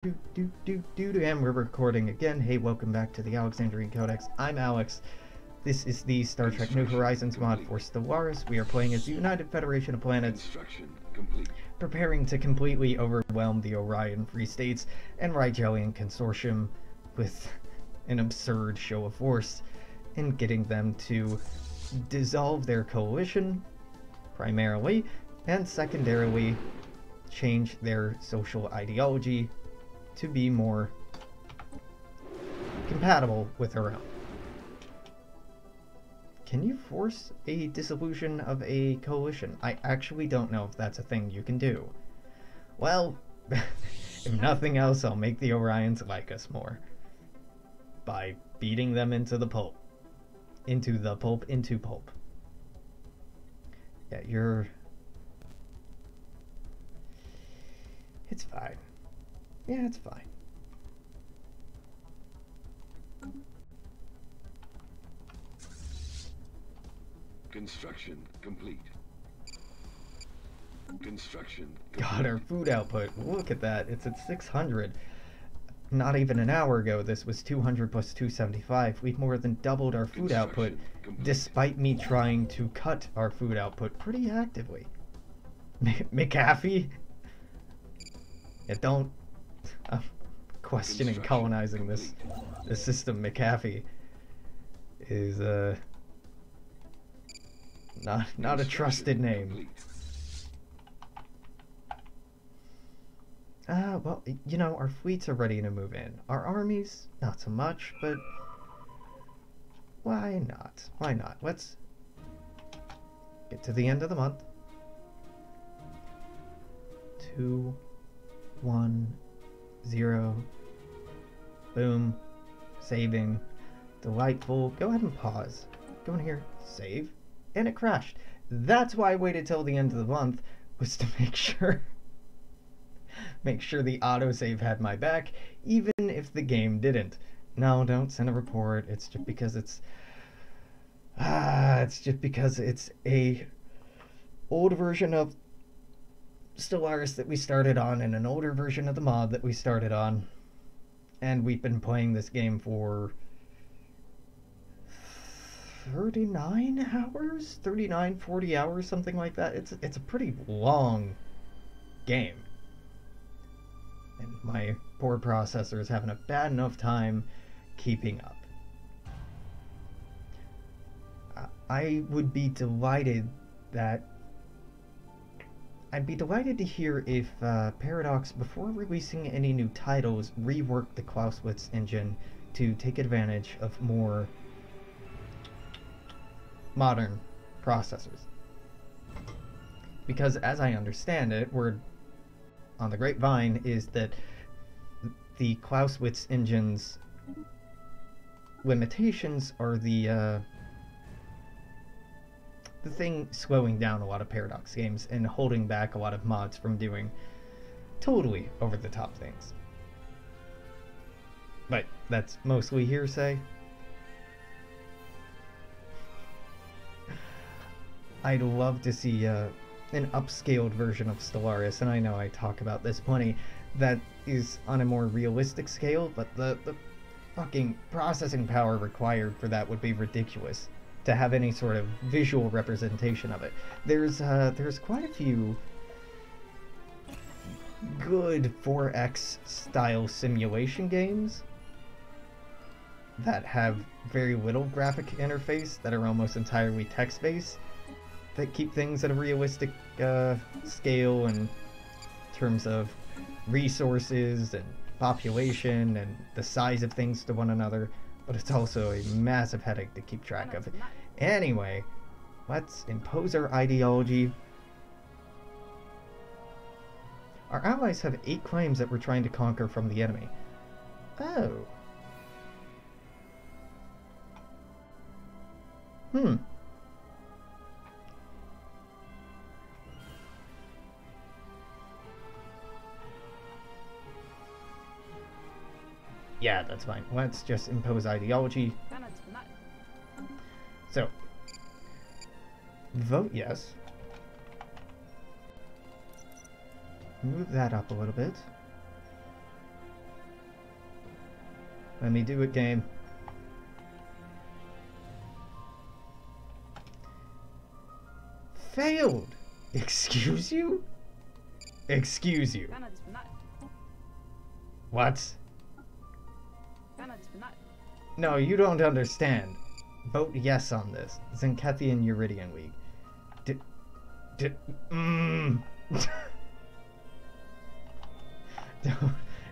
And we're recording again. Hey, welcome back to the Alexandrian Codex. I'm Alex. This is the Star Trek New Horizons mod for Stellaris. We are playing as the United Federation of Planets, preparing to completely overwhelm the Orion Free States and Rigelian Consortium with an absurd show of force in getting them to dissolve their coalition, primarily, and secondarily, change their social ideology to be more compatible with our own. Can you force a dissolution of a coalition? I actually don't know if that's a thing you can do. Well, if nothing else, I'll make the Orions like us more. By beating them into the pulp. Into pulp. Yeah, you're... It's fine. Yeah, it's fine. Construction complete. Construction complete. God, our food output. Look at that. It's at 600. Not even an hour ago, this was 200 plus 275. We've more than doubled our food output, despite me trying to cut our food output pretty actively. McAfee? Yeah, don't... I'm questioning colonizing this system. McAfee is not a trusted name. Well, you know, our fleets are ready to move in. Our armies, not so much, but why not? Why not? Let's get to the end of the month. 2, 1, 0. Boom. Saving. Delightful. Go ahead and pause. Go in here. Save. And it crashed. That's why I waited till the end of the month, was to make sure the autosave had my back, even if the game didn't. No, don't send a report. It's just because it's a old version of Stellaris that we started on and an older version of the mod that we started on, and we've been playing this game for 39 hours, 40 hours, something like that. It's a pretty long game, and my poor processor is having a bad enough time keeping up. I'd be delighted to hear if Paradox, before releasing any new titles, reworked the Clausewitz engine to take advantage of more modern processors. Because as I understand it, word on the grapevine is that the Clausewitz engine's limitations are the thing slowing down a lot of Paradox games and holding back a lot of mods from doing totally over-the-top things. But that's mostly hearsay. I'd love to see an upscaled version of Stellaris, and I know I talk about this plenty, that is on a more realistic scale, but the fucking processing power required for that would be ridiculous to have any sort of visual representation of it. There's quite a few good 4X style simulation games that have very little graphic interface, that are almost entirely text-based, that keep things at a realistic scale in terms of resources and population and the size of things to one another, but it's also a massive headache to keep track of. Anyway, let's impose our ideology. Our allies have 8 claims that we're trying to conquer from the enemy. Oh. Yeah, that's fine. Let's just impose ideology. So, vote yes. Move that up a little bit. Let me do it, game. Failed! Excuse you? Excuse you. What? No, you don't understand. Vote yes on this. Zenkethian Uridian League.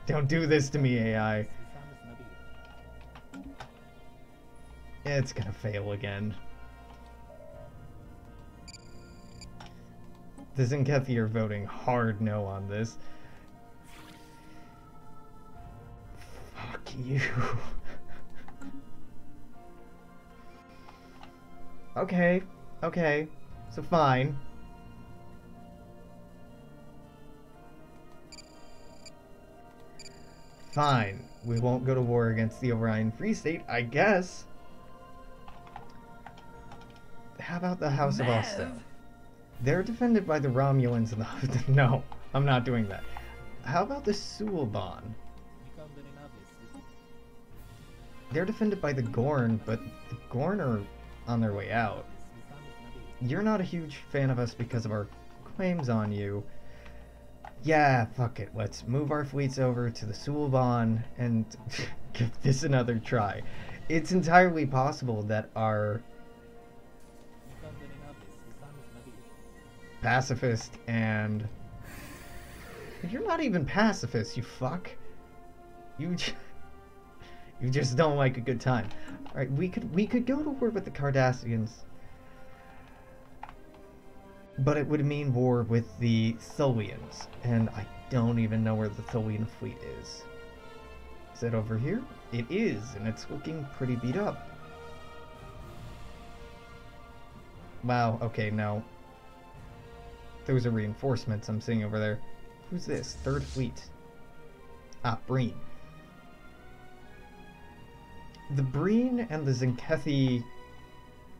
Don't do this to me, AI. It's gonna fail again. The Zenkethi are voting hard no on this. Fuck you. Okay, so fine. Fine, we won't go to war against the Orion Free State, I guess. How about the House of Austin? They're defended by the Romulans and the... No, I'm not doing that. How about the Suilban? They're defended by the Gorn, but the Gorn are on their way out. You're not a huge fan of us because of our claims on you. Yeah, fuck it. Let's move our fleets over to the Suilban and give this another try. It's entirely possible that our pacifist and... You're not even pacifist, you fuck. You just don't like a good time. Alright, we could go to war with the Cardassians. But it would mean war with the Tholians. And I don't even know where the Tholian fleet is. Is it over here? It is, and it's looking pretty beat up. Wow, okay, no. Those are reinforcements I'm seeing over there. Who's this? Third Fleet. Ah, Breen. The Breen and the Zenkethi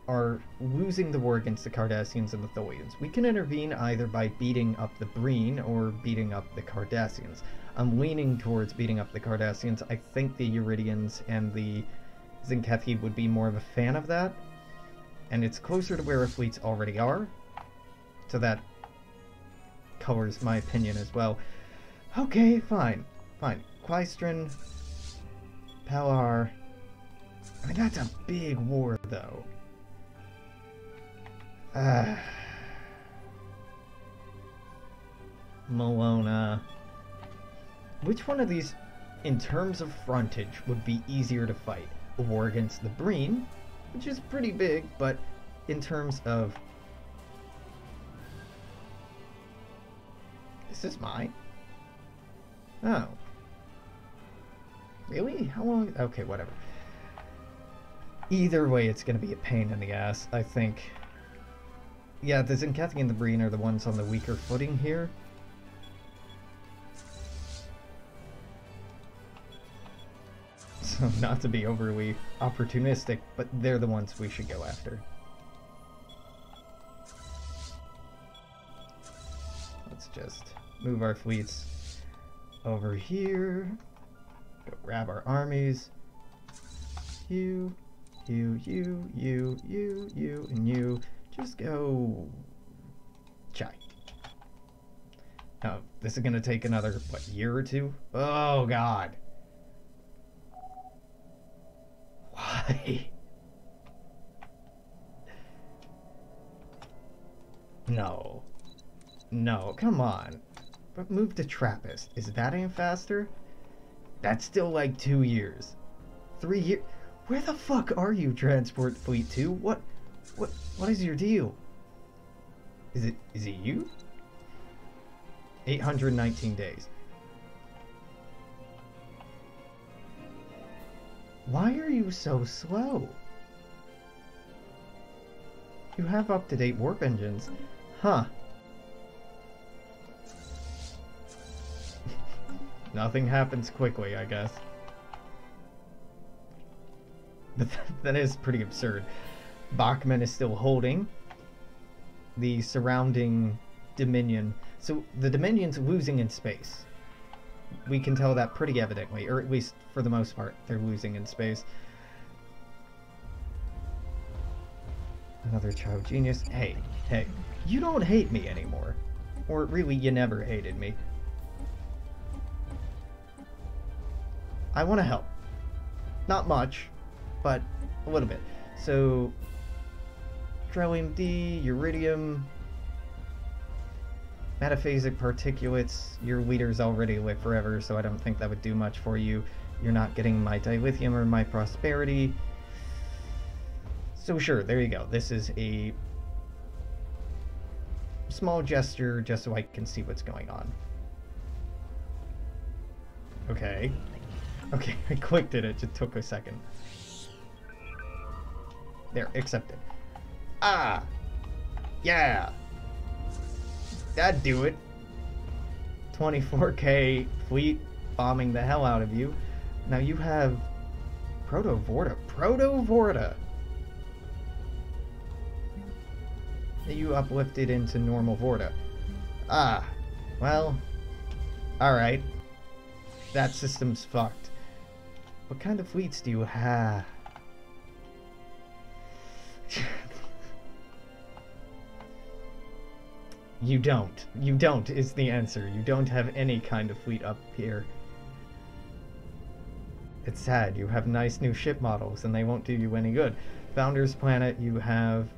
are losing the war against the Cardassians and the Tholians. We can intervene either by beating up the Breen or beating up the Cardassians. I'm leaning towards beating up the Cardassians. I think the Uridians and the Zenkethi would be more of a fan of that. And it's closer to where our fleets already are. So that colors my opinion as well. Okay, fine. Fine. Quaistron, Palar. I mean, that's a big war, though. Malona. Which one of these, in terms of frontage, would be easier to fight? A war against the Breen, which is pretty big, but in terms of... Is this mine? Oh. Really? How long? Okay, whatever. Either way, it's going to be a pain in the ass, I think. Yeah, the Zenkethi and the Breen are the ones on the weaker footing here. So, not to be overly opportunistic, but they're the ones we should go after. Let's just move our fleets over here. Go grab our armies. You, and you. Just go... Chai. Oh, this is gonna take another, what, year or two? Oh, God. Why? No. No, come on. But move to Trappist. Is that any faster? That's still like 2 years. 3 years? Where the fuck are you, Transport Fleet 2? What is your deal? Is it you? 819 days. Why are you so slow? You have up-to-date warp engines. Huh. Nothing happens quickly, I guess. But that is pretty absurd. Bachman is still holding the surrounding Dominion. So the Dominion's losing in space. We can tell that pretty evidently, or at least for the most part, they're losing in space. Another child genius. Hey, you don't hate me anymore. Or really, you never hated me. I want to help. Not much, but a little bit. So, Trillium-D, Uridium, metaphasic particulates. Your leaders already live forever, so I don't think that would do much for you. You're not getting my dilithium or my prosperity. So sure, there you go. This is a small gesture just so I can see what's going on. Okay. Okay, I clicked it. It just took a second. There, accepted. Ah! Yeah! That'd do it. 24k fleet bombing the hell out of you. Now you have Proto-Vorta. Proto-Vorta! You uplifted into normal Vorta. Ah, well, alright. That system's fucked. What kind of fleets do you have? You don't. You don't is the answer. You don't have any kind of fleet up here. It's sad. You have nice new ship models and they won't do you any good. Founders Planet, you have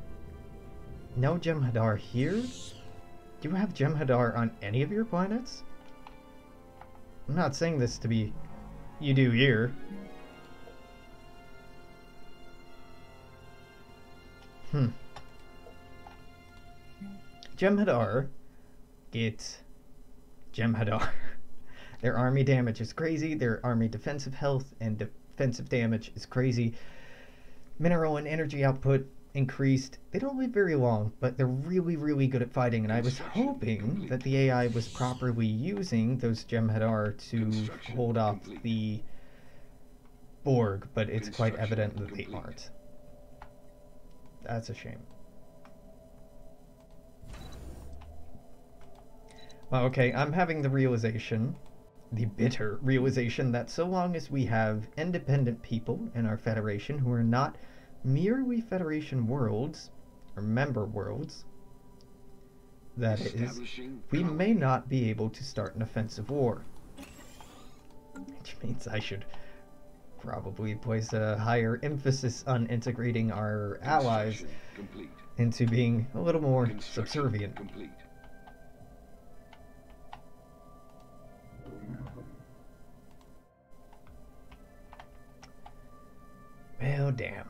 no Jem'Hadar here? Do you have Jem'Hadar on any of your planets? I'm not saying this to be... You do here. Jem'Hadar get Jem'Hadar. Their army damage is crazy. Their army defensive health and defensive damage is crazy. Mineral and energy output increased. They don't live very long, but they're really, really good at fighting, and I was hoping that the AI was properly using those Jem'Hadar to hold off the Borg, but it's quite evident that they aren't. That's a shame. Well, okay, I'm having the realization, the bitter realization, that so long as we have independent people in our Federation who are not merely Federation worlds, or member worlds, that is, we may not be able to start an offensive war. Which means I should probably place a higher emphasis on integrating our allies into being a little more subservient. Well, damn.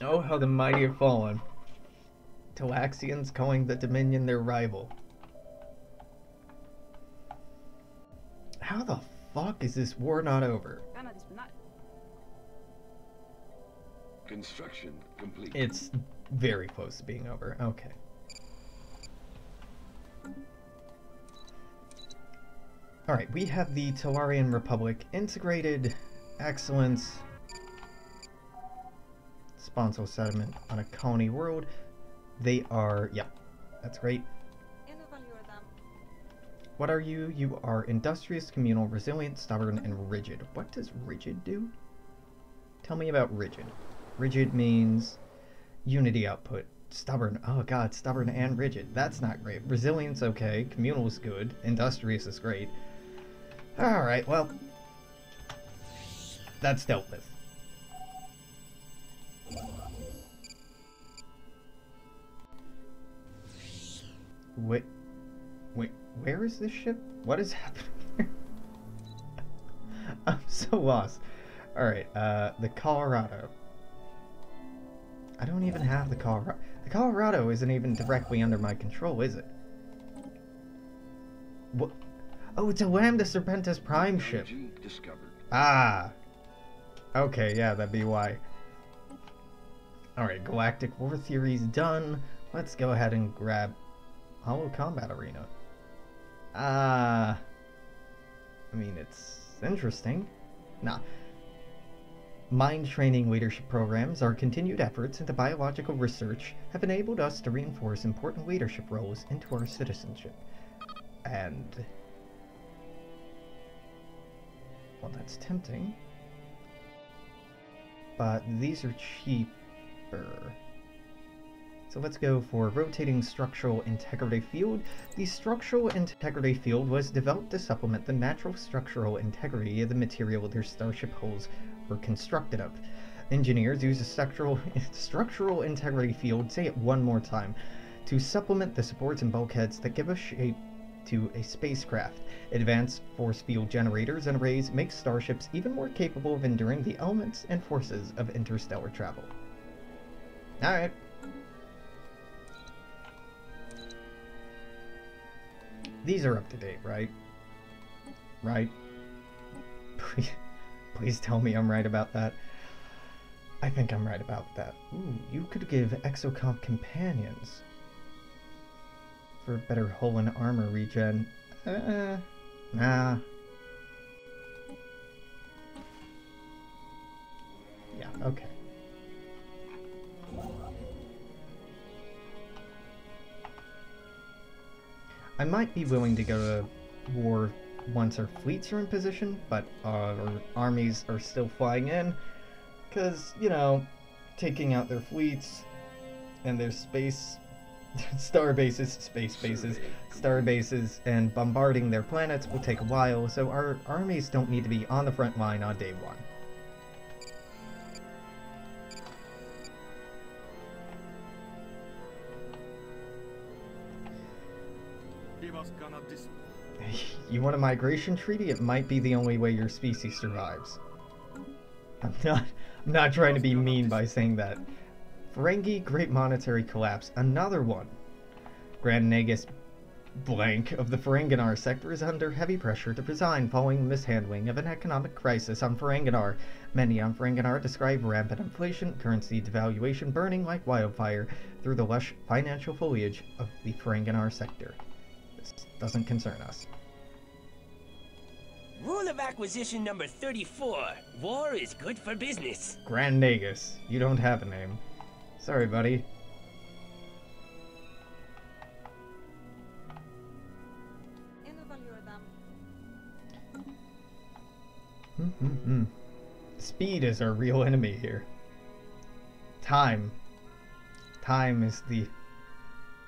Oh, how the mighty have fallen. Talaxians calling the Dominion their rival. How the fuck is this war not over? Construction complete. It's very close to being over. Okay. Alright, we have the Tellarian Republic integrated. Excellence. Sponsor settlement on a colony world. They are, yep, that's great. What are you? You are industrious, communal, resilient, stubborn, and rigid. What does rigid do? Tell me about rigid. Rigid means unity output. Stubborn, oh god, stubborn and rigid. That's not great. Resilience, okay. Communal is good. Industrious is great. Alright, well, that's dealt with. Wait, where is this ship? What is happening here? I'm so lost. Alright, the Colorado. I don't even have the Colorado. The Colorado isn't even directly under my control, is it? What? Oh, it's a Lambda Serpentis Prime ship. Ah. Okay, yeah, that'd be why. Alright, Galactic War Theory's done. Let's go ahead and grab Hollow Combat Arena. I mean, it's interesting. Nah. Mind training leadership programs, our continued efforts into biological research have enabled us to reinforce important leadership roles into our citizenship. And... well, that's tempting. But these are cheaper. So let's go for rotating structural integrity field. The structural integrity field was developed to supplement the natural structural integrity of the material their starship hulls were constructed of. Engineers use a structural integrity field, say it one more time, to supplement the supports and bulkheads that give a shape to a spacecraft. Advanced force field generators and arrays make starships even more capable of enduring the elements and forces of interstellar travel. Alright. These are up to date, right? Right? Please tell me I'm right about that. I think I'm right about that. Ooh, you could give exocomp companions for better hull and armor regen. Nah. Yeah, okay. I might be willing to go to war once our fleets are in position, but our armies are still flying in, because, you know, taking out their fleets and their star bases, and bombarding their planets will take a while, so our armies don't need to be on the front line on day one. You want a migration treaty? It might be the only way your species survives. I'm not trying to be mean by saying that. Ferengi, Great Monetary Collapse, another one. Grand Nagus blank of the Ferenginar sector is under heavy pressure to resign following the mishandling of an economic crisis on Ferenginar. Many on Ferenginar describe rampant inflation, currency devaluation burning like wildfire through the lush financial foliage of the Ferenginar sector. This doesn't concern us. Rule of acquisition number 34. War is good for business. Grand Nagus. You don't have a name. Sorry, buddy. Speed is our real enemy here. Time. Time is the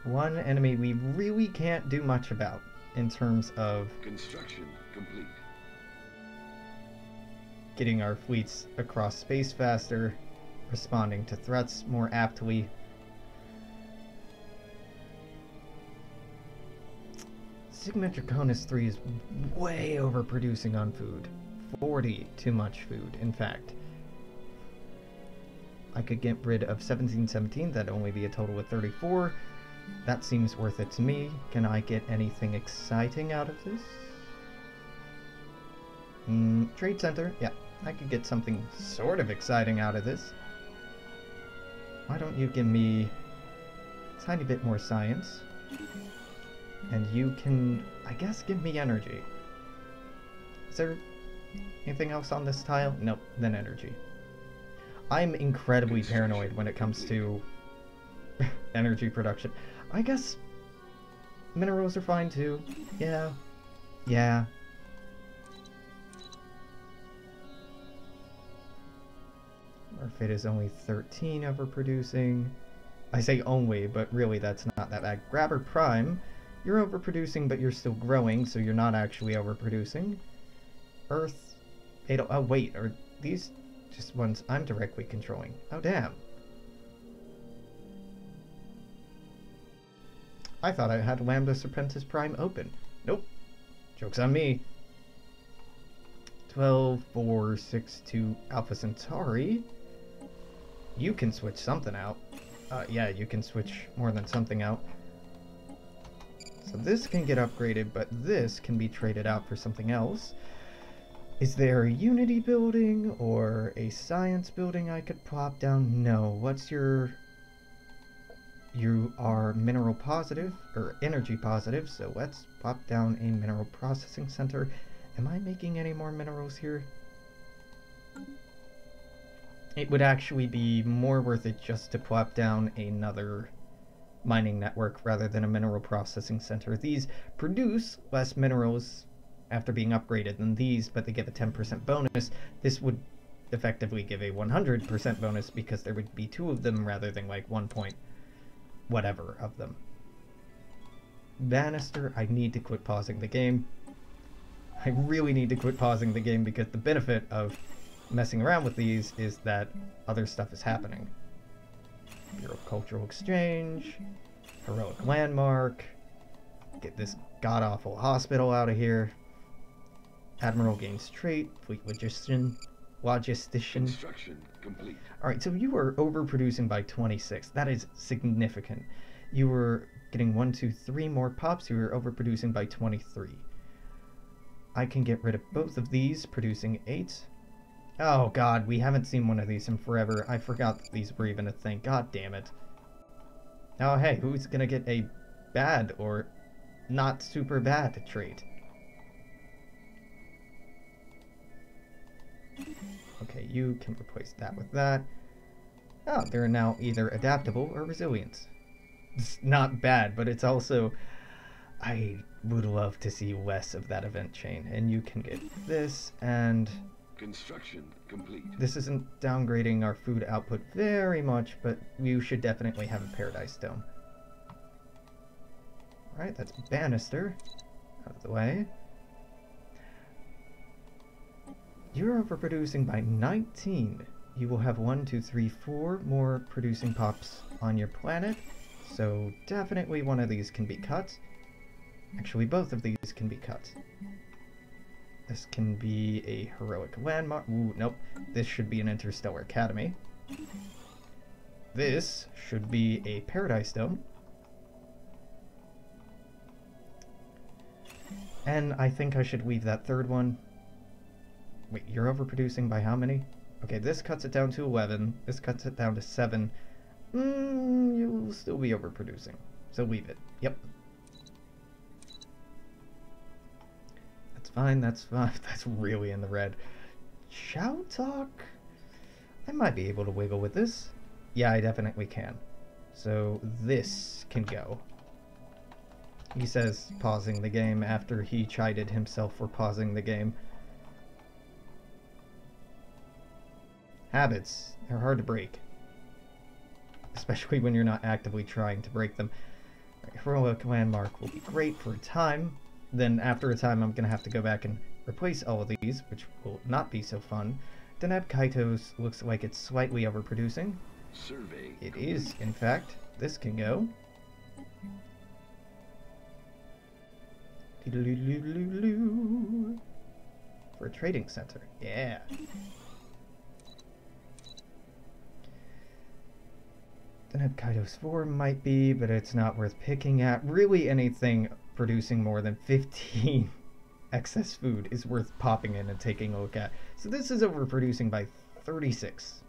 one enemy we really can't do much about in terms of Construction complete. Getting our fleets across space faster, responding to threats more aptly. Sigma Draconis 3 is way overproducing on food. 40 too much food, in fact. I could get rid of 1717, that'd only be a total of 34. That seems worth it to me. Can I get anything exciting out of this? Trade center, yeah. I could get something sort of exciting out of this. Why don't you give me a tiny bit more science? And you can, I guess, give me energy. Is there anything else on this tile? Nope, then energy. I'm incredibly paranoid when it comes to energy production. I guess minerals are fine too. Yeah. Yeah. Our fit is only 13 overproducing. I say only, but really that's not that bad. Grabber Prime, you're overproducing, but you're still growing, so you're not actually overproducing. Earth, oh wait, are these just ones I'm directly controlling? Oh damn. I thought I had Lambda Serpentis Prime open. Nope. Joke's on me. 12, 4, 6, 2, Alpha Centauri. You can switch something out. Yeah, you can switch more than something out. So this can get upgraded, but this can be traded out for something else. Is there a Unity building or a Science building I could plop down? No. What's your... You are mineral positive, or energy positive, so let's plop down a mineral processing center. Am I making any more minerals here? it would actually be more worth it just to plop down another mining network rather than a mineral processing center. These produce less minerals after being upgraded than these, but they give a 10% bonus. This would effectively give a 100% bonus because there would be 2 of them rather than like 1 point whatever of them. Banister, I need to quit pausing the game. I really need to quit pausing the game because the benefit of messing around with these is that other stuff is happening. Bureau of Cultural Exchange, Heroic Landmark, get this god-awful hospital out of here. Admiral gains trait, Fleet Logistician. Construction complete. Alright, so you were overproducing by 26. That is significant. You were getting 1, 2, 3 more pops. You were overproducing by 23. I can get rid of both of these, producing 8. Oh god, we haven't seen one of these in forever. I forgot that these were even a thing. God damn it. Oh hey, who's gonna get a bad or not super bad trait? Okay, you can replace that with that. Oh, they're now either adaptable or resilient. It's not bad, but it's also... I would love to see less of that event chain. And you can get this, and... Construction complete. This isn't downgrading our food output very much, but you should definitely have a Paradise Dome. Alright, that's Banister. Out of the way. You're overproducing by 19. You will have 1, 2, 3, 4 more producing pops on your planet. So definitely one of these can be cut. Actually, both of these can be cut. This can be a Heroic Landmark. Ooh, nope. This should be an Interstellar Academy. This should be a Paradise Dome. And I think I should leave that third one. Wait, you're overproducing by how many? Okay, this cuts it down to 11. This cuts it down to 7. You'll still be overproducing. So leave it. Yep. That's fine, that's fine. That's really in the red. Chow Talk? I might be able to wiggle with this. Yeah, I definitely can. So this can go. He says pausing the game after he chided himself for pausing the game. Habits, they're hard to break. Especially when you're not actively trying to break them. Heroic Landmark will be great for a time. Then after a time I'm going to have to go back and replace all of these, which will not be so fun. Deneb Kaitos looks like it's slightly overproducing. Survey. It is, in fact. This can go. For a trading center. Yeah. Deneb Kaitos 4 might be, but it's not worth picking at. Really anything producing more than 15 excess food is worth popping in and taking a look at. So this is overproducing by 36.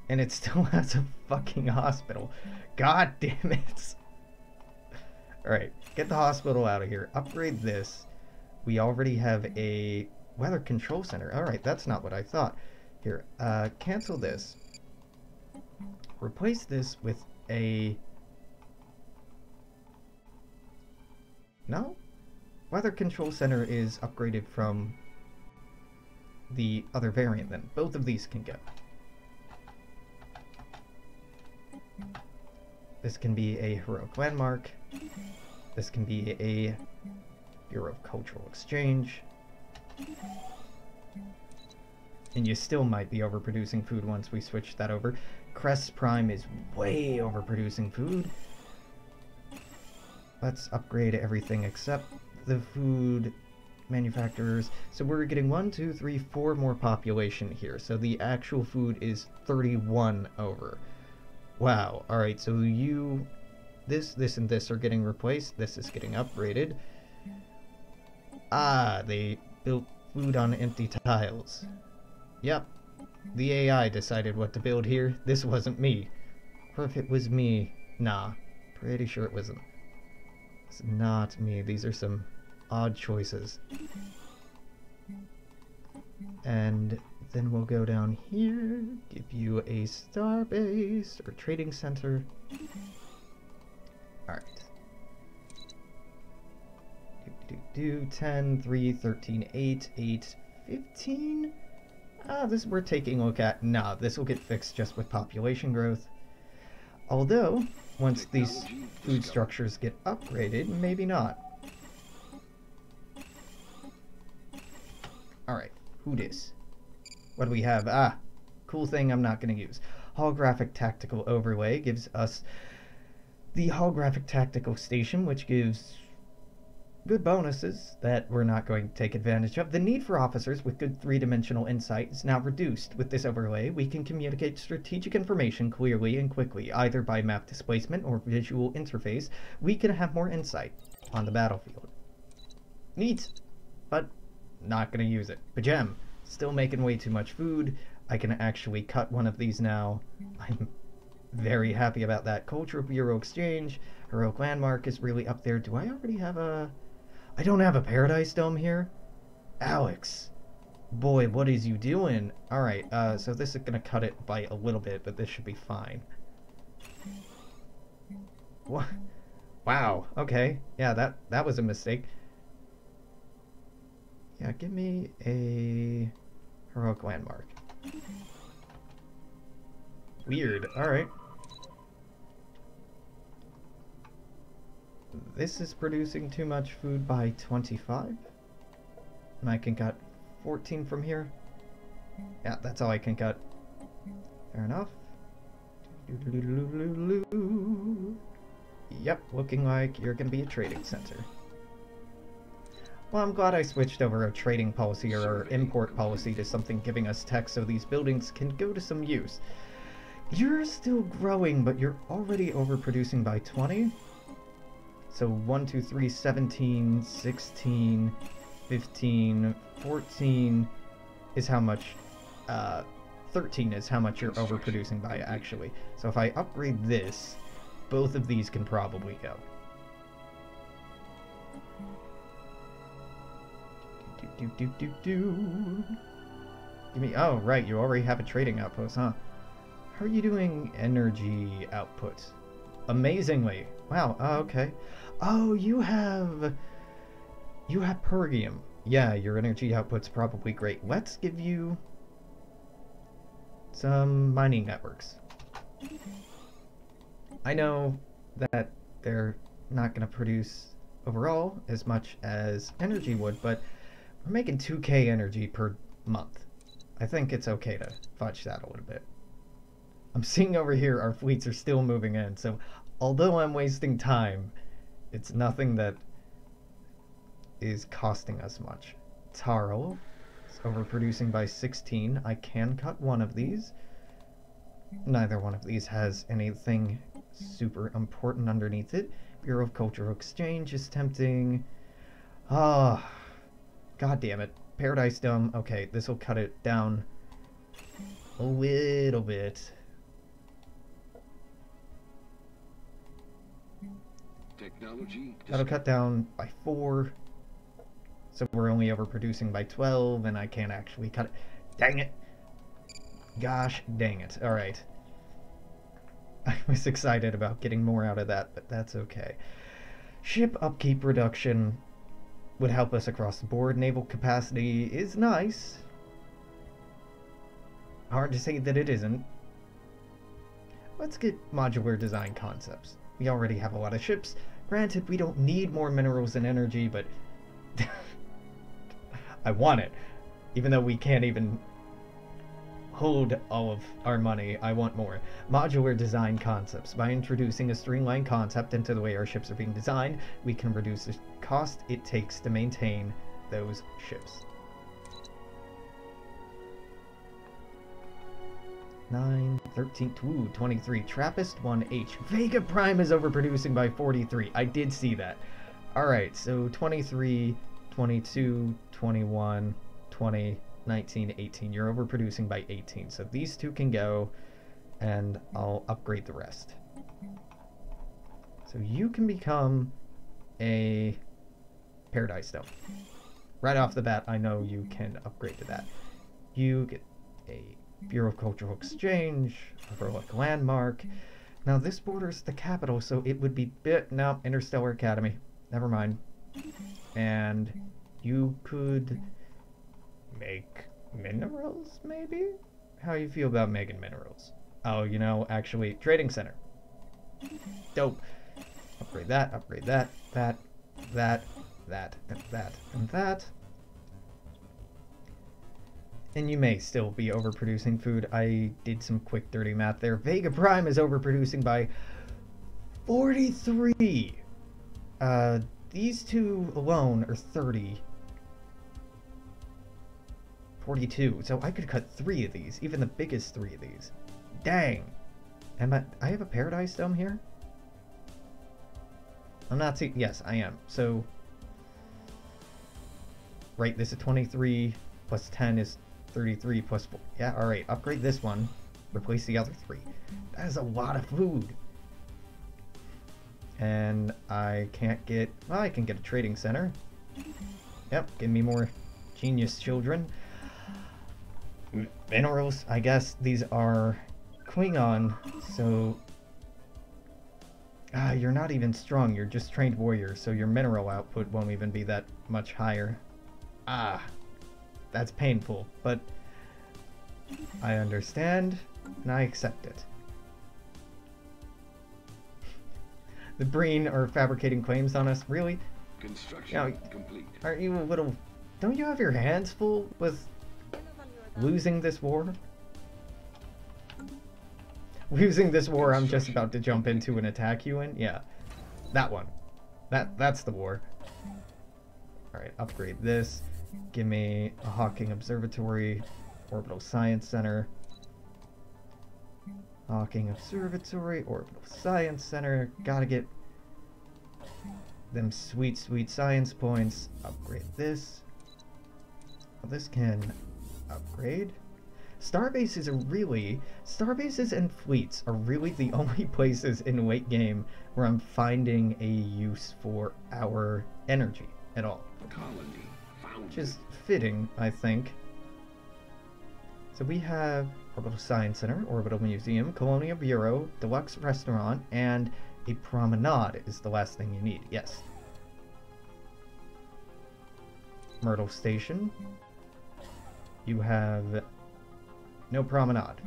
And it still has a fucking hospital. God damn it. Alright, get the hospital out of here. Upgrade this. We already have a weather control center. Alright, that's not what I thought. Here, cancel this. Replace this with a... No? Weather Control Center is upgraded from the other variant then. Both of these can go. This can be a Heroic Landmark. This can be a Bureau of Cultural Exchange. And you still might be overproducing food once we switch that over. Crest Prime is way overproducing food. Let's upgrade everything except the food manufacturers. So we're getting 1, 2, 3, 4 more population here. So the actual food is 31 over. Wow. Alright, so you... This, and this are getting replaced. This is getting upgraded. Ah, they built food on empty tiles. Yep. The AI decided what to build here. This wasn't me. Or if it was me... Nah. Pretty sure it wasn't. It's not me. These are some odd choices. And Then we'll go down here, give you a star base or trading center. Alright. 10, 3, 13, 8, 8, 15? This is worth taking a look at. Nah, this will get fixed just with population growth. Although, once these food structures get upgraded, maybe not. Alright, who dis? What do we have? Ah, cool thing I'm not going to use. Holographic Tactical Overlay gives us the Holographic Tactical Station, which gives good bonuses that we're not going to take advantage of. The need for officers with good three-dimensional insight is now reduced. With this overlay, we can communicate strategic information clearly and quickly, either by map displacement or visual interface. We can have more insight on the battlefield. Neat, but not going to use it. Pajem, still making way too much food. I can actually cut one of these now. I'm very happy about that. Cultural Bureau Exchange, Heroic Landmark is really up there. Do I already have a... I don't have a Paradise Dome here? Alex. Boy, what is you doing? Alright, so this is gonna cut it by a little bit, but this should be fine. What? Wow, okay. Yeah, that was a mistake. Yeah, give me a Heroic Landmark. Weird, alright. This is producing too much food by 25. And I can cut 14 from here. Yeah, that's all I can cut. Fair enough. Yep, looking like you're going to be a trading center. Well, I'm glad I switched over a trading policy or import policy to something giving us tech so these buildings can go to some use. You're still growing, but you're already overproducing by 20. So 1, 2, 3, 17, 16, 15, 14 is how much, 13 is how much you're overproducing by, actually. So if I upgrade this, both of these can probably go. Give me, oh, right, you already have a trading outpost, huh? How are you doing energy output? Amazingly. Wow, okay. Oh, you have Pergium. Yeah, your energy output's probably great. Let's give you some mining networks. I know that they're not going to produce overall as much as energy would, but we're making 2k energy per month. I think it's okay to fudge that a little bit. I'm seeing over here our fleets are still moving in, so although I'm wasting time, it's nothing that is costing us much. Taro is overproducing by 16. I can cut one of these. Neither one of these has anything super important underneath it. Bureau of Cultural Exchange is tempting. Ah, god damn it. Paradise Dome. Okay, this will cut it down a little bit. That'll cut down by 4. So we're only overproducing by 12, and I can't actually cut it. Dang it! Gosh dang it. Alright. I was excited about getting more out of that, but that's okay. Ship upkeep reduction would help us across the board. Naval capacity is nice. Hard to say that it isn't. Let's get modular design concepts. We already have a lot of ships. Granted, we don't need more minerals and energy, but I want it. Even though we can't even hold all of our money, I want more. Modular design concepts. By introducing a streamlined concept into the way our ships are being designed, we can reduce the cost it takes to maintain those ships. 9, 13, 2, 23. Trappist 1H. Vega Prime is overproducing by 43. I did see that. Alright, so 23, 22, 21, 20, 19, 18. You're overproducing by 18. So these two can go, and I'll upgrade the rest. So you can become a Paradise Dome. Right off the bat, I know you can upgrade to that. You get a Bureau of Cultural Exchange, a heroic landmark. Now this borders the capital, so it would be no, Interstellar Academy. Never mind. And you could make minerals, maybe? How you feel about making minerals? Oh, you know, actually, trading center. Dope. Upgrade that, that, and that, and that. And you may still be overproducing food. I did some quick dirty math there. Vega Prime is overproducing by 43. These two alone are 30. 42. So I could cut 3 of these, even the biggest 3 of these. Dang. I have a paradise dome here? I'm not seeing. Yes, I am. So, right, this is 23 plus 10 is 33 plus 4. Yeah, alright. Upgrade this one. Replace the other 3. That is a lot of food. And I can't get. Well, I can get a trading center. Yep, give me more genius children. Minerals, I guess these are Klingon, so you're not even strong, you're just trained warrior, so your mineral output won't even be that much higher. That's painful, but I understand and I accept it. The Breen are fabricating claims on us, really? Construction complete. Aren't you a little... Don't you have your hands full with losing this war? Losing this war I'm just about to jump into and attack you in? Yeah. That one. That's the war. Alright, upgrade this. Give me a Hawking Observatory, Orbital Science Center. Hawking Observatory, Orbital Science Center. Gotta get them sweet, sweet science points. Upgrade this. Well, this can upgrade. Starbases and fleets are really the only places in late game where I'm finding a use for our energy at all. Colony found. Which is fitting, I think. So we have Orbital Science Center, Orbital Museum, Colonial Bureau, Deluxe Restaurant, and a promenade is the last thing you need. Yes. Myrtle Station. You have no promenade.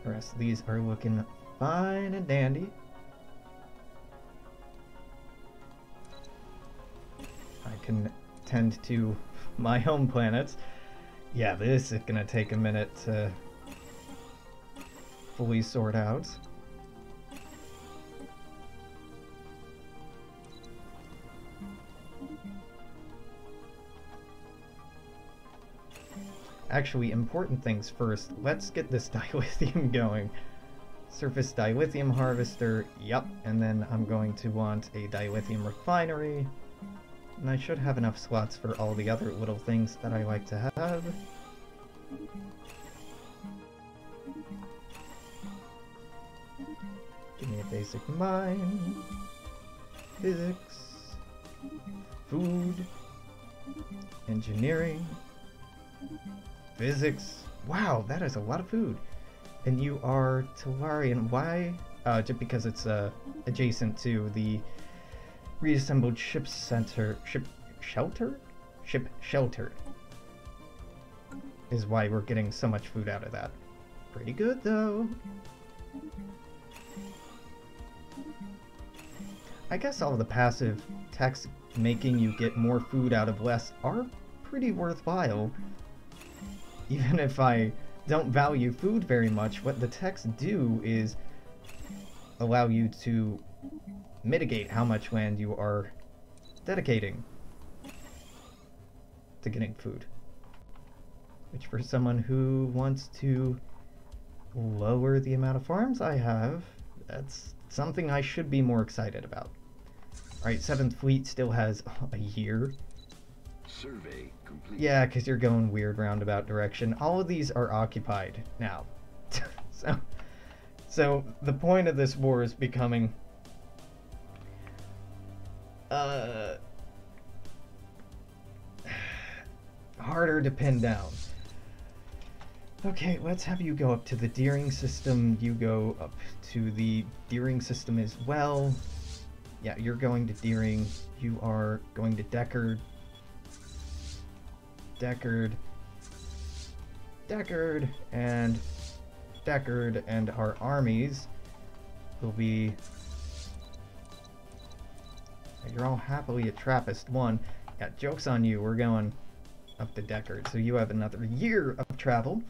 The rest of these are looking fine and dandy. I can tend to my home planets. Yeah, this is gonna take a minute to fully sort out. Actually, important things first. Let's get this dilithium going. Surface dilithium harvester, yep. And then I'm going to want a dilithium refinery. And I should have enough slots for all the other little things that I like to have. Give me a basic mine. Physics. Food. Engineering. Physics. Wow, that is a lot of food. And you are Tellarian. Why? Just because it's adjacent to the reassembled ship center. Ship shelter is why we're getting so much food out of that. Pretty good though. I guess all of the passive techs making you get more food out of less are pretty worthwhile. Even if I don't value food very much, what the techs do is allow you to mitigate how much land you are dedicating to getting food. Which for someone who wants to lower the amount of farms I have, that's something I should be more excited about. Alright, 7th Fleet still has a year. Survey complete. Yeah, because you're going weird roundabout direction. All of these are occupied now. So the point of this war is becoming harder to pin down. Okay, let's have you go up to the Deering system. You go up to the Deering system as well. Yeah, you're going to Deering. You are going to Deckard. Deckard. Deckard. And Deckard. And our armies will be... You're all happily at Trappist 1. Yeah, joke's on you. We're going up to Deckard. So you have another year of travel.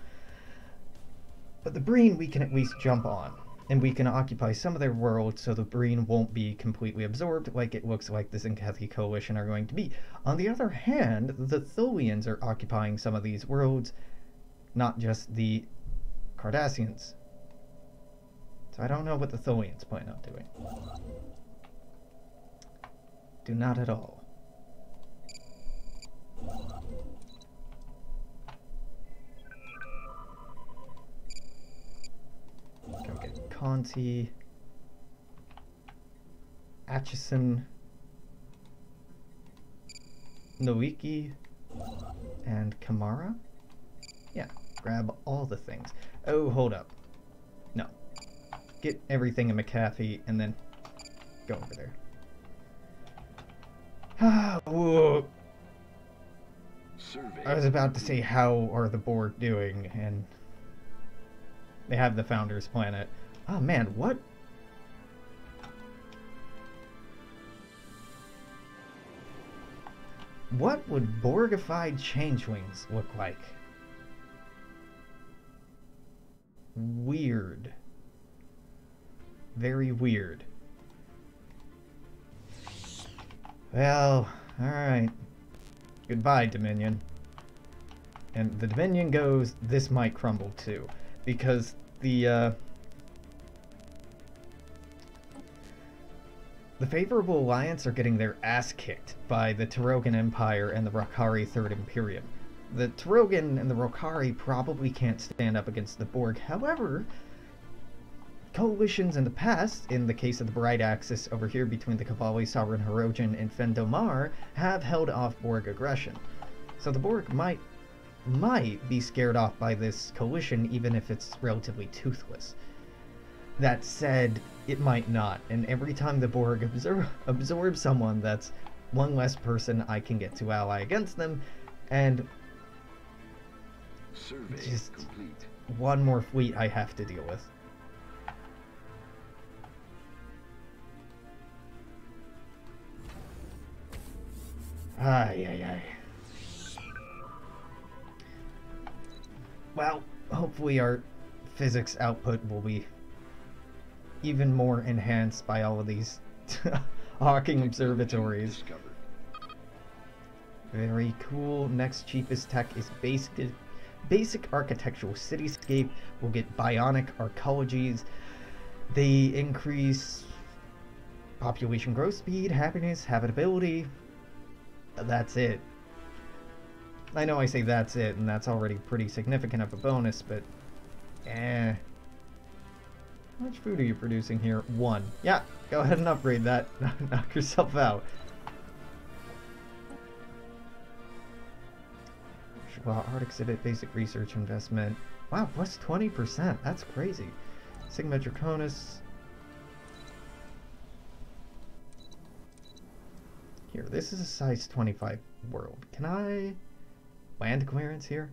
But the Breen we can at least jump on, and we can occupy some of their worlds so the Breen won't be completely absorbed like it looks like the Zinkethi Coalition are going to be. On the other hand, the Tholians are occupying some of these worlds, not just the Cardassians. So I don't know what the Tholians plan on doing. Do not at all. Go get Conti, Atchison, Noiki, and Kamara? Yeah, grab all the things. Oh, hold up. No. Get everything in McAfee and then go over there. Ah, whoa. I was about to say, how are the Borg doing? And they have the Founders Planet. Oh man, what? What would Borgified changelings look like? Weird. Very weird. Well, alright. Goodbye, Dominion. And the Dominion goes, this might crumble too. Because the Favorable Alliance are getting their ass kicked by the Tarogan Empire and the Rokhari Third Imperium. The Tarogan and the Rokhari probably can't stand up against the Borg. However, coalitions in the past, in the case of the Bright Axis over here between the Cavalli, Sovereign Hirogen, and Fendomar, have held off Borg aggression. So the Borg might be scared off by this coalition, even if it's relatively toothless. That said, it might not, and every time the Borg absorb someone, that's one less person I can get to ally against them, and just one more fleet I have to deal with. Ay, ay, ay. Well, hopefully our physics output will be even more enhanced by all of these Hawking observatories. Very cool. Next cheapest tech is basic architectural cityscape. We'll get bionic arcologies. They increase population growth speed, happiness, habitability. That's it. I know I say that's it, and that's already pretty significant of a bonus, but How much food are you producing here? 1. Yeah, go ahead and upgrade that. Knock yourself out. Well, art exhibit, basic research investment. Wow, plus 20%. That's crazy. Sigma Draconis. Here, this is a size 25 world. Can I land clearance here?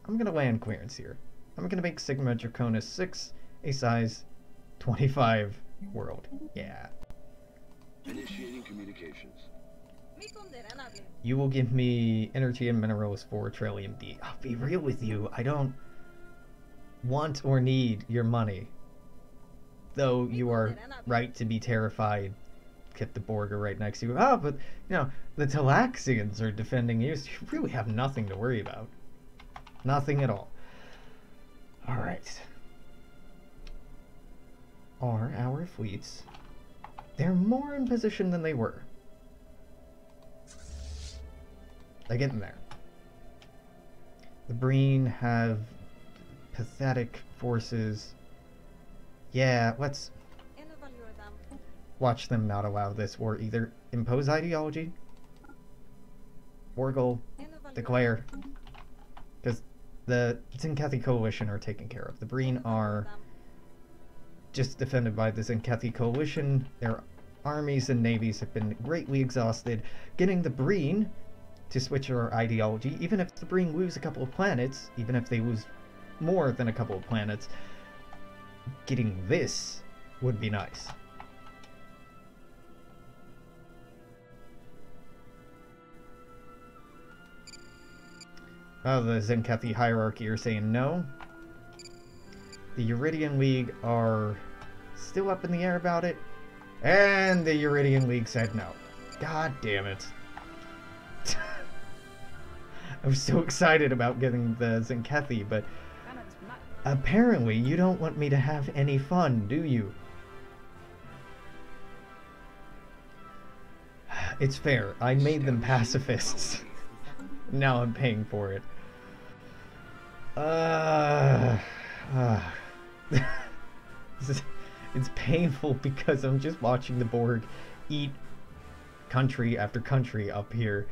I'm gonna land clearance here. I'm gonna make Sigma Draconis 6 a size 25 world. Yeah. Initiating communications. You will give me energy and minerals for Trillium D. I'll be real with you. I don't want or need your money. Though you are right to be terrified. Kept the Borg right next to you. Oh, but, you know, the Talaxians are defending you, so you really have nothing to worry about. Nothing at all. Alright. Are our fleets... They're more in position than they were. They're getting there. The Breen have pathetic forces. Yeah, let's watch them not allow this war. Either impose ideology, Borgle, Declare. Because the Zenkethi Coalition are taken care of. The Breen are just defended by the Zenkethi Coalition. Their armies and navies have been greatly exhausted. Getting the Breen to switch our ideology, even if the Breen lose a couple of planets, even if they lose more than a couple of planets, getting this would be nice. Oh, the Zenkethi hierarchy are saying no. The Uridian League are still up in the air about it. And the Uridian League said no. God damn it. I was so excited about getting the Zenkethi, but apparently you don't want me to have any fun, do you? It's fair. I made them pacifists. Now I'm paying for it. It's painful because I'm just watching the Borg eat country after country up here.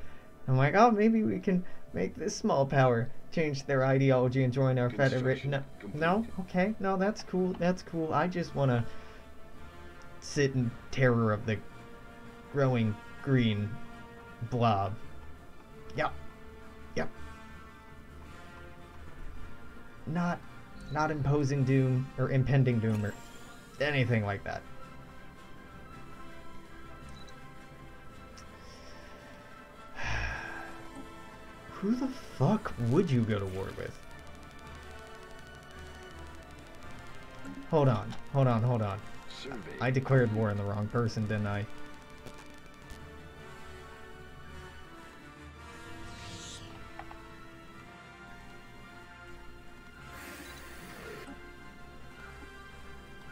I'm like, oh, maybe we can make this small power change their ideology and join our Federation. No? Okay. No, that's cool. That's cool. I just want to sit in terror of the growing green blob. Yep. Yep. Not imposing doom or impending doom or anything like that. Who the fuck would you go to war with? Hold on. I declared war on the wrong person, didn't I?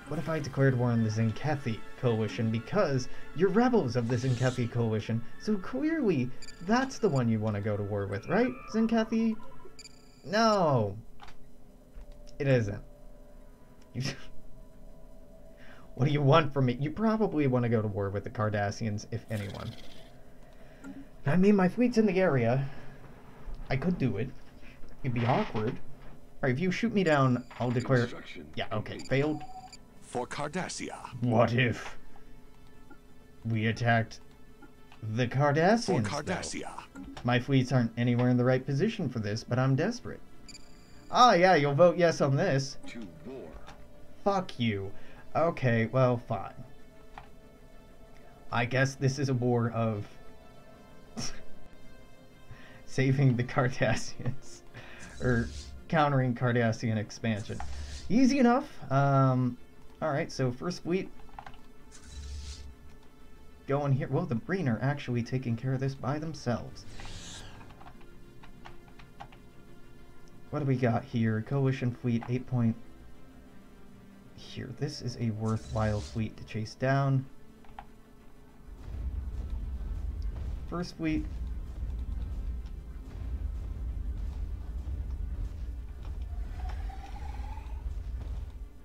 What if I declared war on the Zenkethi Coalition? Because you're rebels of the Zenkethi Coalition, so clearly that's the one you want to go to war with, right, Zenkethi? No. It isn't. What do you want from me? You probably want to go to war with the Cardassians, if anyone. I mean, my fleet's in the area. I could do it. It'd be awkward. Alright, if you shoot me down, I'll declare... Yeah, okay, failed. For Cardassia. What if we attacked the Cardassians? For Cardassia. My fleets aren't anywhere in the right position for this, but I'm desperate. Ah, yeah, you'll vote yes on this. To war. Fuck you. Okay, well, fine. I guess this is a war of saving the Cardassians. Or countering Cardassian expansion. Easy enough. Alright, so first fleet going here. Well, the Breen are actually taking care of this by themselves. What do we got here? Coalition fleet, 8 point... Here, this is a worthwhile fleet to chase down. First fleet.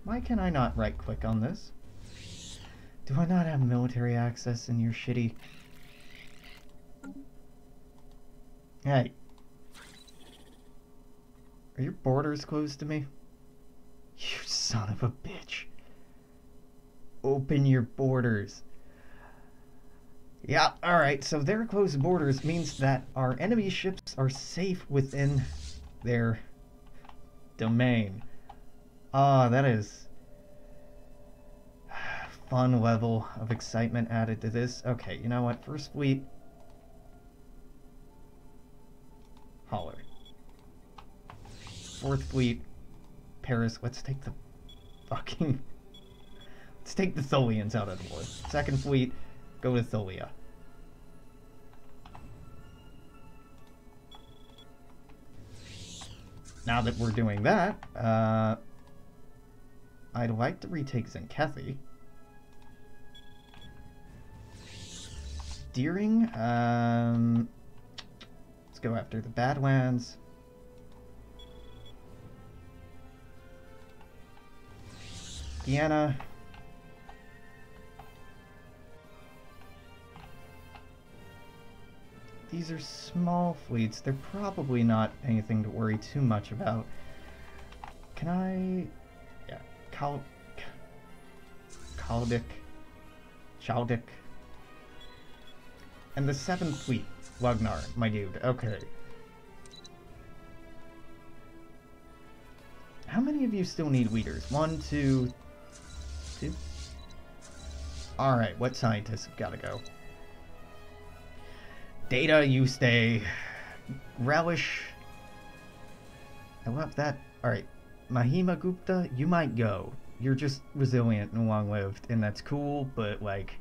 Why can I not right-click on this? Do I not have military access in your shitty... Hey. Are your borders closed to me? You son of a bitch. Open your borders. Yeah, alright, so their closed borders means that our enemy ships are safe within their domain. Ah, that is fun level of excitement added to this. Okay, you know what? First fleet. Holler. Fourth fleet. Paris. Let's take the fucking... Let's take the Tholians out of the war. Second fleet. Go to Tholia. Now that we're doing that, I'd like to retake Zenkethi. Deering, let's go after the Badlands. Guyana. these are small fleets. They're probably not anything to worry too much about. Can I... Yeah, Chaldic. And the 7th Fleet, Lugnar, my dude. Okay. How many of you still need leaders? 1, 2, 2? Alright, what scientists have got to go? Data, you stay. Relish. I love that. Alright. Mahima Gupta, you might go. You're just resilient and long-lived, and that's cool, but, like...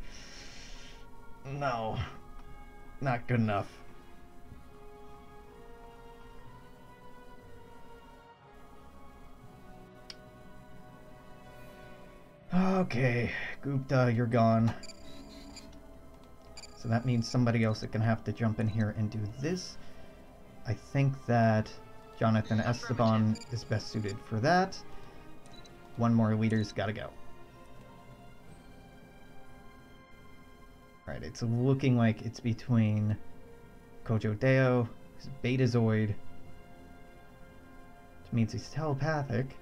No. Not good enough. Okay, Gupta, you're gone. So that means somebody else is going to have to jump in here and do this. I think that Jonathan Esteban is best suited for that. One more leader's got to go. Alright, it's looking like it's between Kojo Deo, who's Betazoid, which means he's telepathic.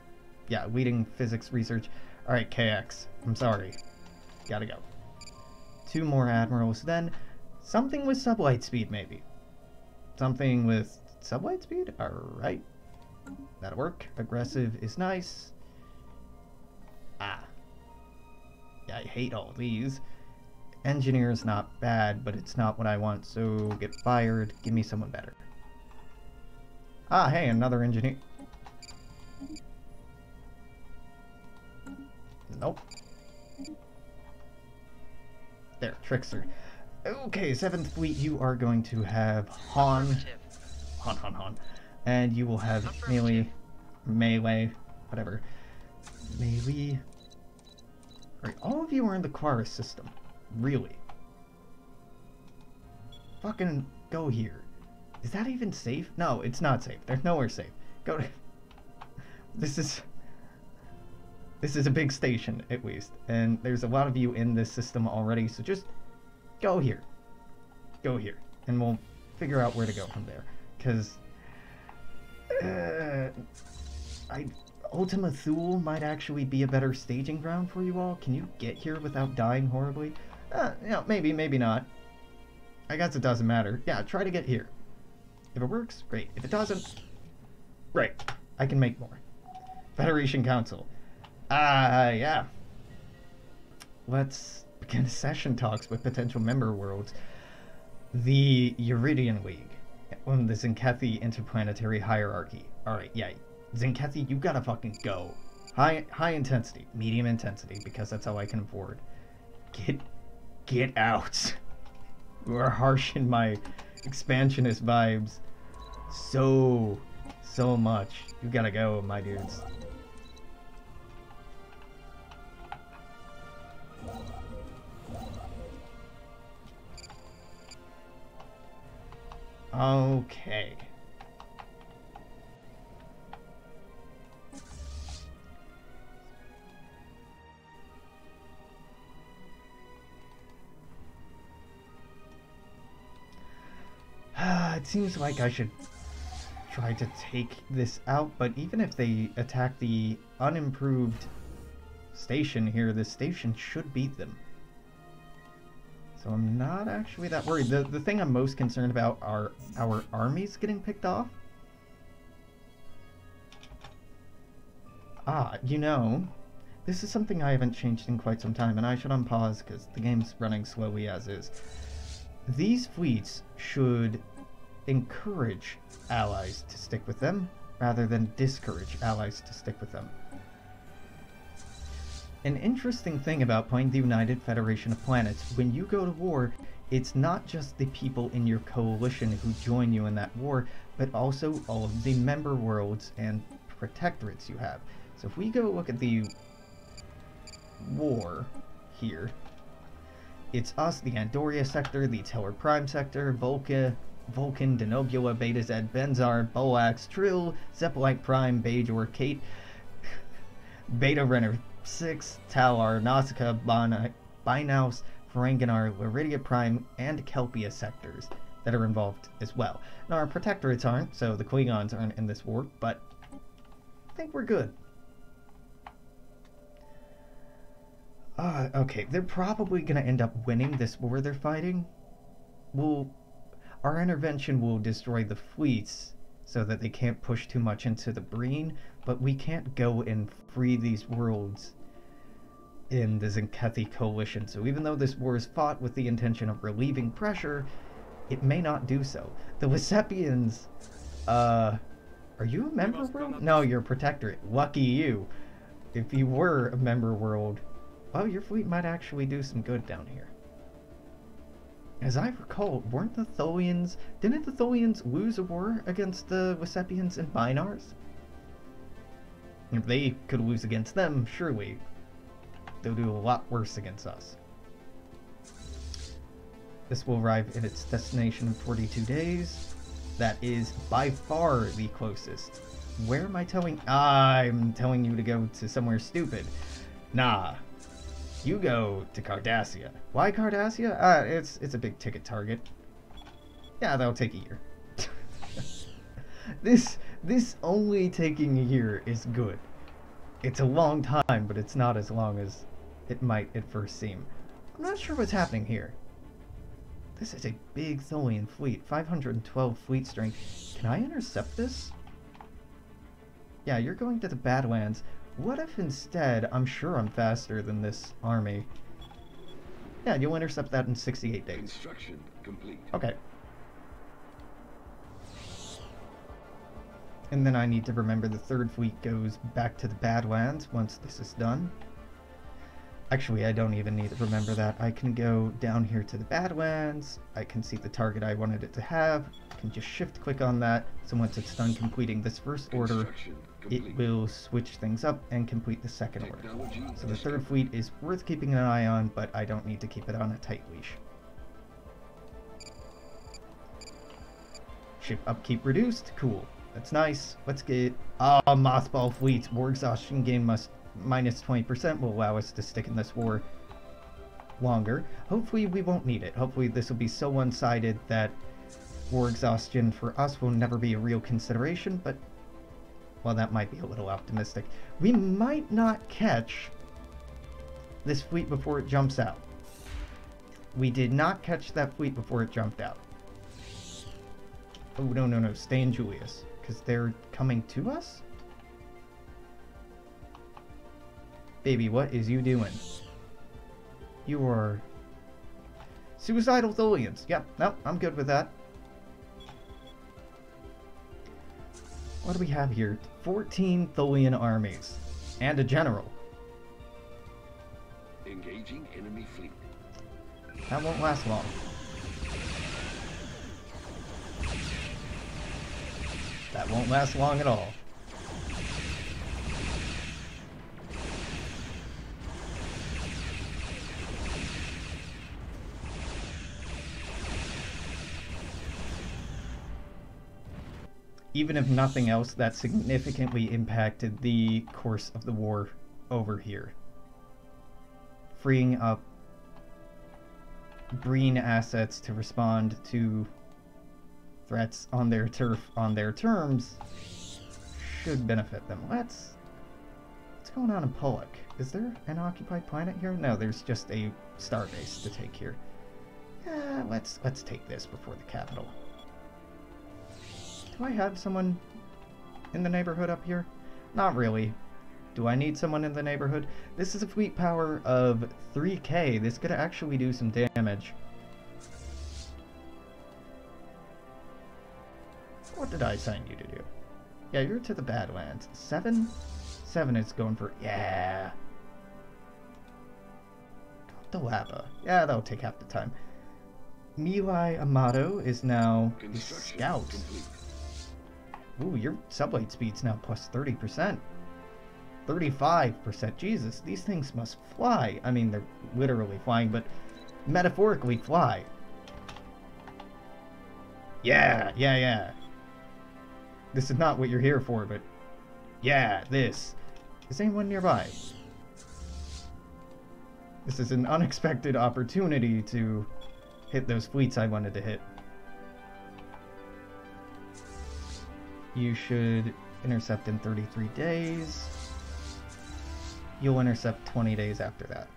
Yeah, leading physics research. Alright, KX, I'm sorry. Gotta go. 2 more admirals, then something with sublight speed, maybe. Something with sublight speed? Alright. That'll work. Aggressive is nice. Ah. Yeah, I hate all these. Engineer is not bad, but it's not what I want, so get fired. Give me someone better. Ah, hey, another engineer. Nope. There, Trickster. Okay, 7th Fleet, you are going to have Han. Han. And you will have melee, whatever. Melee. Alright, all of you are in the Quarus system. Really? Fucking go here. Is that even safe? No, it's not safe. There's nowhere safe. Go to... This is a big station, at least. And there's a lot of you in this system already, so just go here. Go here. And we'll figure out where to go from there. Because... Ultima Thule might actually be a better staging ground for you all. Can you get here without dying horribly? Maybe, maybe not. I guess it doesn't matter. Yeah, try to get here. If it works, great. If it doesn't, right. I can make more. Federation Council. Yeah. Let's begin session talks with potential member worlds. The Uridian League. The Zinkethi Interplanetary Hierarchy. Alright, yeah. Zinkethi, you gotta fucking go. High intensity. Medium intensity, because that's all I can afford. Get out. You are harsh in my expansionist vibes. So much. You gotta go, my dudes. Okay. It seems like I should try to take this out, but even if they attack the unimproved station here, this station should beat them. So I'm not actually that worried. The thing I'm most concerned about are our armies getting picked off. You know, this is something I haven't changed in quite some time, and I should unpause because the game's running slowly as is. These fleets should encourage allies to stick with them, rather than discourage allies to stick with them. An interesting thing about playing the United Federation of Planets, when you go to war, it's not just the people in your coalition who join you in that war, but also all of the member worlds and protectorates you have. So if we go look at the war here, it's us, the Andoria sector, the Teller Prime sector, Vulcan, Denobula, Beta Z, Benzar, Bolax, Trill, Zeppelite Prime, Bajor, Kate, Beta Renner 6, Talar, Nausicaa, Binaus, Ferenginar, Laridia Prime, and Kelpia sectors. that are involved as well. Now, our protectorates aren't, so the Klingons aren't in this war, but I think we're good. Okay, they're probably going to end up winning this war they're fighting. Our intervention will destroy the fleets so that they can't push too much into the Breen, but we can't go and free these worlds in the Zenkethi coalition. So even though this war is fought with the intention of relieving pressure, it may not do so. The Wesepians, are you a member world? No, you're a protectorate. Lucky you. If you were a member world, well, your fleet might actually do some good down here. As I recall, didn't the Tholians lose a war against the Wesepians and Binars? If they could lose against them, surely they'll do a lot worse against us. This will arrive at its destination in 42 days. That is by far the closest. Where am I telling? I'm telling you to go to somewhere stupid. Nah. You go to Cardassia. Why Cardassia? It's a big ticket target. Yeah, that'll take a year. This only taking a year is good. It's a long time, but it's not as long as it might at first seem. I'm not sure what's happening here. This is a big Tholian fleet, 512 fleet strength. Can I intercept this? Yeah, you're going to the Badlands. What if instead, I'm sure I'm faster than this army. Yeah, you'll intercept that in 68 days. Construction complete. Okay. And then I need to remember the third fleet goes back to the Badlands once this is done. Actually, I don't even need to remember that. I can go down here to the Badlands. I can see the target I wanted it to have. I can just shift click on that. So once it's done completing this first order, it will switch things up and complete the second order. So the third fleet is worth keeping an eye on, but I don't need to keep it on a tight leash. Ship upkeep reduced. Cool. That's nice. Let's get... mothball fleets. War exhaustion gain must... minus 20% will allow us to stick in this war longer. Hopefully we won't need it. Hopefully this will be so one-sided that war exhaustion for us will never be a real consideration, but... well, that might be a little optimistic. We might not catch this fleet before it jumps out. We did not catch that fleet before it jumped out. Oh, no. Stay in Julius. Because they're coming to us? Baby, what is you doing? You are... suicidal Tholians. Yep, no, I'm good with that. What do we have here? 14 Tholian armies. And a general. Engaging enemy fleet. That won't last long. That won't last long at all. Even if nothing else, that significantly impacted the course of the war over here. Freeing up Breen assets to respond to threats on their turf on their terms should benefit them. What's going on in Pollock? Is there an occupied planet here? No, there's just a starbase to take here. Let's take this before the capital. Do I have someone in the neighborhood up here? Not really. Do I need someone in the neighborhood? This is a fleet power of 3k. This could actually do some damage. What did I assign you to do? Yeah, you're to the Badlands. 7? 7 is going for... yeah. Delapa. Yeah, that'll take half the time. Milai Amato is now a scout. Ooh, your sublight speed's now plus 30%. 35%. Jesus, these things must fly. I mean, they're literally flying, but metaphorically fly. Yeah. This is not what you're here for, but... yeah, this. Is anyone nearby? This is an unexpected opportunity to hit those fleets I wanted to hit. You should intercept in 33 days. You'll intercept 20 days after that.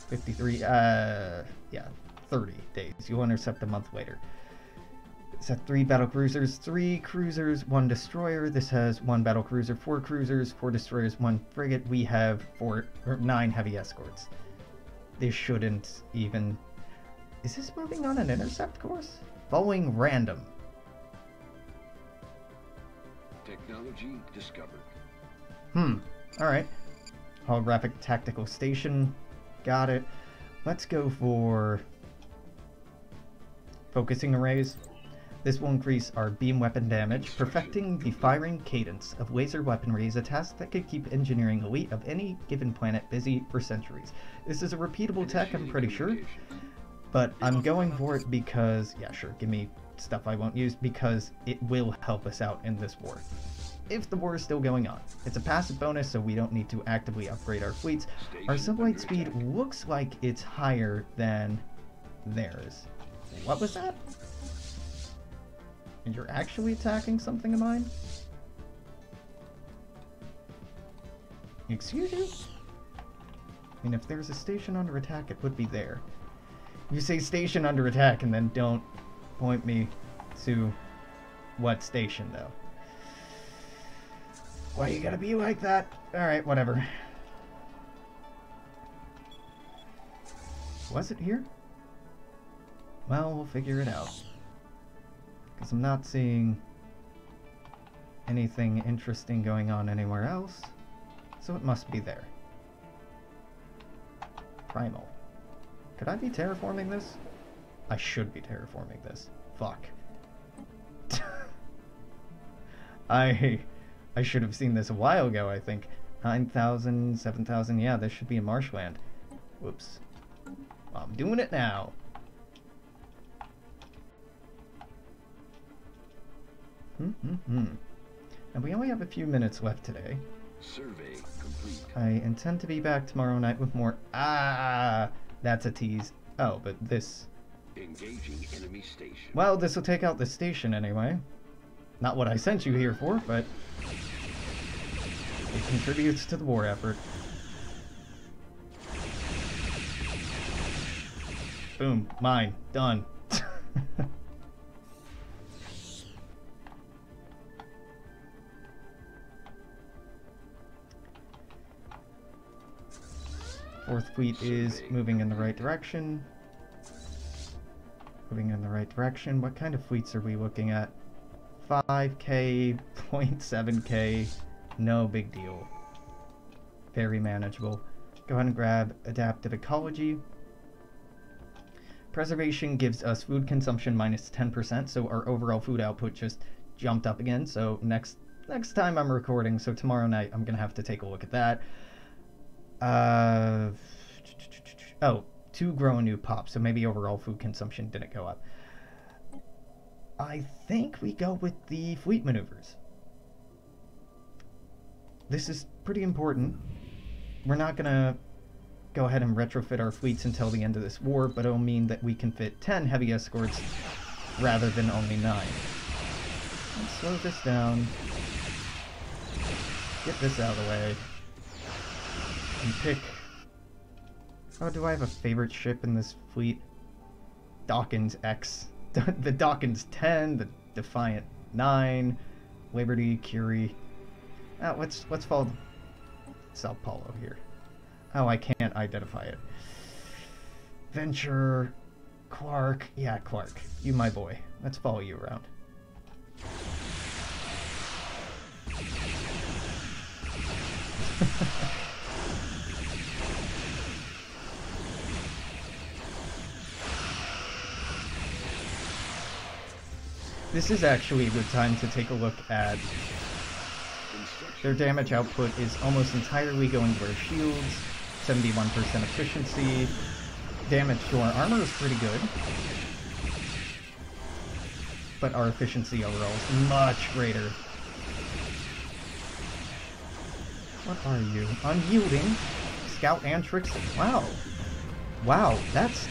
53, yeah, 30 days. You'll intercept a month later. It's at 3 battlecruisers, 3 cruisers, 1 destroyer. This has 1 battlecruiser, 4 cruisers, 4 destroyers, 1 frigate. We have 9 heavy escorts. This shouldn't even... Is this moving on an intercept course? Following random. Technology discovered. Alright. Holographic tactical station. Got it. Let's go for focusing arrays. This will increase our beam weapon damage. Perfecting the firing cadence of laser weaponry is a task that could keep engineering elite of any given planet busy for centuries. This is a repeatable tech, I'm pretty sure. But I'm going for it because, yeah, sure, give me stuff I won't use, because it will help us out in this war. If the war is still going on. It's a passive bonus, so we don't need to actively upgrade our fleets. Our sublight speed looks like it's higher than theirs. What was that? And you're actually attacking something of mine? Excuse you? I mean, if there's a station under attack, it would be there. You say station under attack and then don't point me to what station, though. Why you gotta be like that? Alright, whatever. Was it here? Well, we'll figure it out. Because I'm not seeing anything interesting going on anywhere else. So it must be there. Primal. Could I be terraforming this? I should be terraforming this. Fuck. I should have seen this a while ago, I think. 9,000, 7,000, yeah, this should be in marshland. Whoops. I'm doing it now. And we only have a few minutes left today. Survey complete. I intend to be back tomorrow night with more... Ah! That's a tease. Oh, but this... Engaging enemy station. Well, this will take out the station anyway. Not what I sent you here for, but... it contributes to the war effort. Boom. Mine. Done. Fourth fleet is moving in the right direction. Moving in the right direction. What kind of fleets are we looking at? 5k, 0.7k. No big deal. Very manageable. Go ahead and grab Adaptive Ecology. Preservation gives us food consumption minus 10%, so our overall food output just jumped up again. So next time I'm recording, so tomorrow night, I'm going to have to take a look at that. Oh, 2 grow a new pop, so maybe overall food consumption didn't go up. I think we go with the fleet maneuvers. This is pretty important. We're not gonna go ahead and retrofit our fleets until the end of this war, but it'll mean that we can fit 10 heavy escorts rather than only 9. Let's slow this down. Get this out of the way. And pick... Oh, do I have a favorite ship in this fleet? Dawkins X. The Dawkins 10, the Defiant 9, Liberty, Curie. Let's follow Sao Paulo here. Oh, I can't identify it. Venture, Clark. Yeah, Clark. You my boy. Let's follow you around. This is actually a good time to take a look at their damage output is almost entirely going to our shields, 71% efficiency. Damage to our armor is pretty good, but our efficiency overall is much greater. What are you? Unyielding, Scout and Trickster. Wow. Wow, that's...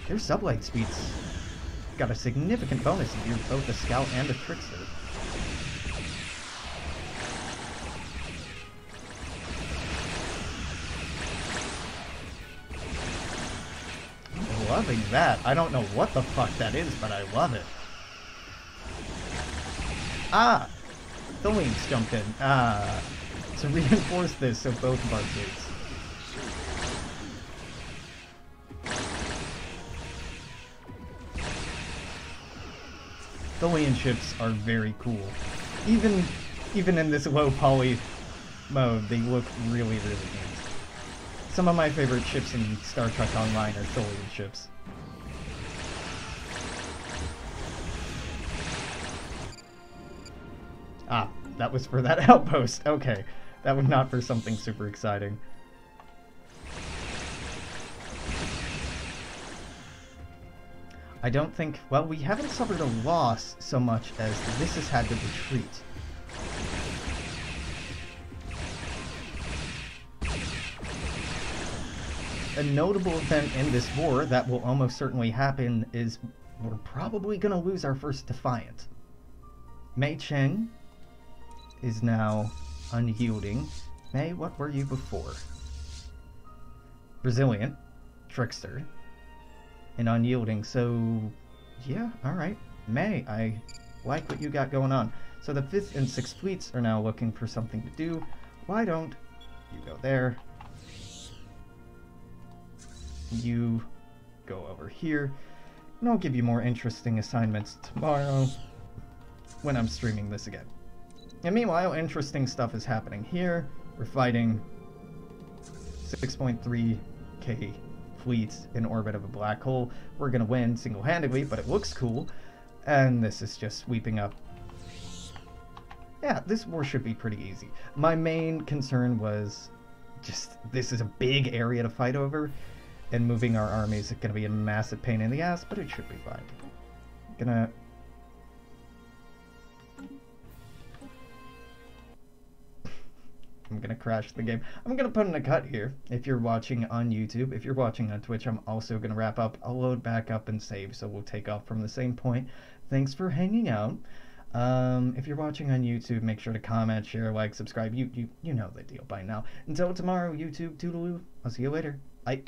their sublight speeds got a significant bonus if you're both a Scout and a Trickster. loving that. I don't know what the fuck that is, but I love it. Ah! The Lynx jumped in. Ah. To reinforce this, so both of our fleets. The land ships are very cool. Even in this low poly mode, they look really, really neat. Some of my favorite ships in Star Trek Online are Tholian ships. Ah, that was for that outpost. Okay, that was not for something super exciting. I don't think... Well, we haven't suffered a loss so much as this has had to retreat. A notable event in this war that will almost certainly happen is we're probably going to lose our first Defiant. Mei Cheng is now unyielding. Mei, what were you before? Resilient, Trickster, and unyielding, so yeah, alright. Mei, I like what you got going on. So the 5th and 6th fleets are now looking for something to do. Why don't you go there? You go over here, and I'll give you more interesting assignments tomorrow when I'm streaming this again. And meanwhile, interesting stuff is happening here. We're fighting 6.3k fleets in orbit of a black hole. We're gonna win single-handedly, but it looks cool. And this is just sweeping up. Yeah, this war should be pretty easy. My main concern was just this is a big area to fight over, and moving our armies is gonna be a massive pain in the ass, but it should be fine. I'm gonna crash the game. I'm gonna put in a cut here. If you're watching on YouTube, if you're watching on Twitch, I'm also gonna wrap up. I'll load back up and save, so we'll take off from the same point. Thanks for hanging out. If you're watching on YouTube, make sure to comment, share, like, subscribe. You know the deal by now. Until tomorrow, YouTube, toodaloo. I'll see you later. Bye.